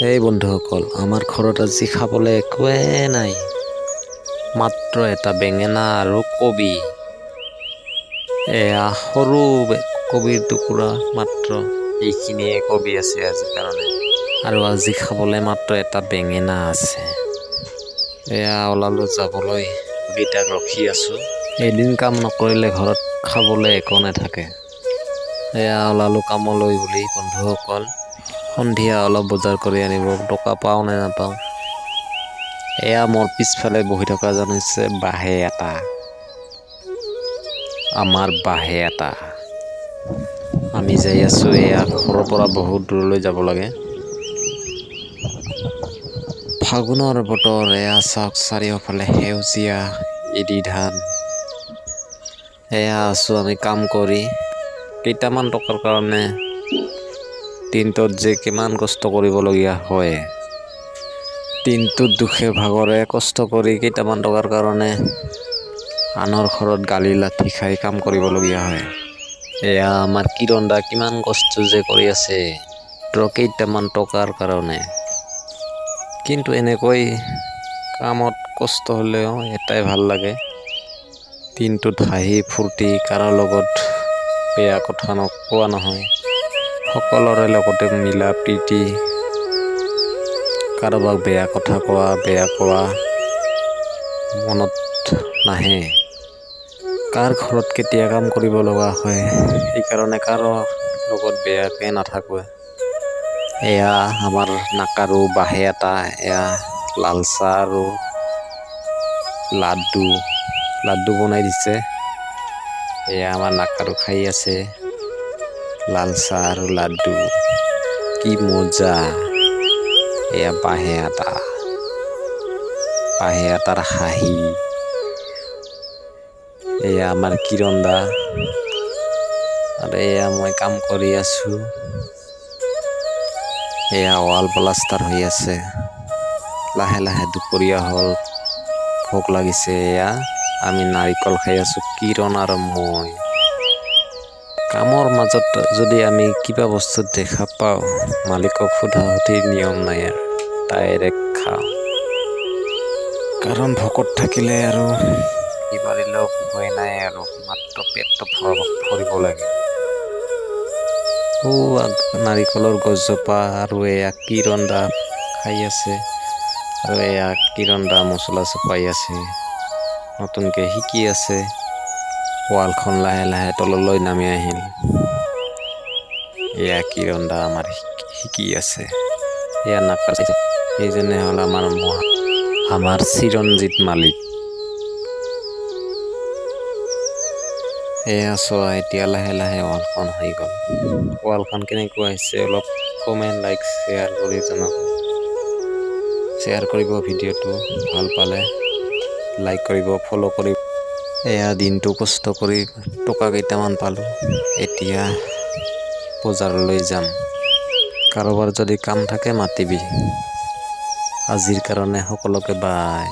এই বন্ধুসকল, আমাৰ ঘৰত আজি খাবলৈ একোৱেই নাই, মাত্ৰ এটা বেঙেনা আৰু কবি। এয়া সৰু কবিৰ টুকুৰা, মাত্ৰ এইখিনিয়ে কবি আছে আজিৰ কাৰণে। আৰু আজি খাবলৈ মাত্ৰ এটা বেঙেনা আছে। এয়া ওলালো যাবলৈ, কেইটাক ৰখি আছো। এদিন কাম নকৰিলে ঘৰত খাবলৈ একো নাথাকে। এয়া ওলালো কামলৈ বুলি বন্ধুসকল। সন্ধিয়া অলপ বজাৰ কৰি আনিব, টকা পাওঁ নে নাপাওঁ। এয়া মোৰ পিছফালে বহি থকা জন হৈছে বাহে এটা। আমাৰ বাহে এটা। আমি যাই আছো, এয়া ঘৰৰ পৰা বহুত দূৰলৈ যাব লাগে। ফাগুনৰ বতৰ, এয়া চাওক চাৰিওফালে সেউজীয়া এৰি ধান। এয়া আছো আমি কাম কৰি, কেইটামান টকাৰ কাৰণে দিনটোত যে কিমান কষ্ট কৰিবলগীয়া হয়। দিনটোত দুখে ভাগৰে কষ্ট কৰি কেইটামান টকাৰ কাৰণে আনৰ ঘৰত গালি লাঠি খাই কাম কৰিবলগীয়া হয়। এয়া আমাৰ কিৰণ দা কিমান কষ্ট যে কৰি আছে কেইটামান টকাৰ কাৰণে। কিন্তু এনেকৈ কামত কষ্ট হ'লেও এটাই ভাল লাগে, দিনটোত হাঁহি ফূৰ্তি, কাৰো লগত বেয়া কথা কোৱা নহয়, সকলোৰে লগতে মিলা প্ৰীতি। কাৰোবাক বেয়া কথা কোৱা মনত নাহে। কাৰ ঘৰত কেতিয়া কাম কৰিব লগা হয়, সেইকাৰণে কাৰো লগত বেয়াকে নাথাকোৱে। এয়া আমাৰ নাকাৰু বাহে এটা, এয়া লাল চাহ আৰু লাড্ডু বনাই দিছে। এয়া আমাৰ নাকাৰু খাই আছে লাল চাহ আৰু লাড্ডু, কি মজা। এয়া বাহে এটাৰ হাঁহি। এয়া আমাৰ কিৰণ দা, আৰু এয়া মই কাম কৰি আছো। এয়া ৱাল প্লাষ্টাৰ হৈ আছে, লাহে লাহে দুপৰীয়া হ'ল, ভোক লাগিছে। এয়া আমি নাৰিকল খাই আছো, কিৰণ আৰু মই। কামৰ মাজত যদি আমি কিবা বস্তু দেখা পাওঁ, মালিকক সোধা সুধিৰ নিয়ম নাই আৰু ডাইৰেক্ট খাওঁ। কাৰণ ভোকত থাকিলে আৰু কিবাৰিলেও ভয় নাই, আৰু মাত্ৰ পেটটো ভৰিব লাগে। নাৰিকলৰ গছজোপা, আৰু এয়া কিৰণ দা খাই আছে, আৰু এয়া কিৰণ দা মছলা চপাই আছে, নতুনকে শিকি আছে। ৱালখন লাহে লাহে তললৈ নামি আহিল। এয়া কিৰণ দা আমাৰ শিকি আছে। এয়া এইজনে হ'ল আমাৰ চিৰঞ্জিত মালিক। এয়া চোৱা, এতিয়া লাহে লাহে ৱালখন হৈ গ'ল। ৱালখন কেনেকুৱা হৈছে অলপ কমেণ্ট, লাইক, শ্বেয়াৰ কৰি জনাব। শ্বেয়াৰ কৰিব ভিডিঅ'টো, ভাল পালে লাইক কৰিব, ফ'ল' কৰিব। এয়া দিনটো কষ্ট কৰি টকা কেইটামান পালোঁ, এতিয়া বজাৰলৈ যাম। কাৰোবাৰ যদি কাম থাকে মাতিবি। আজিৰ কাৰণে সকলোকে বাই।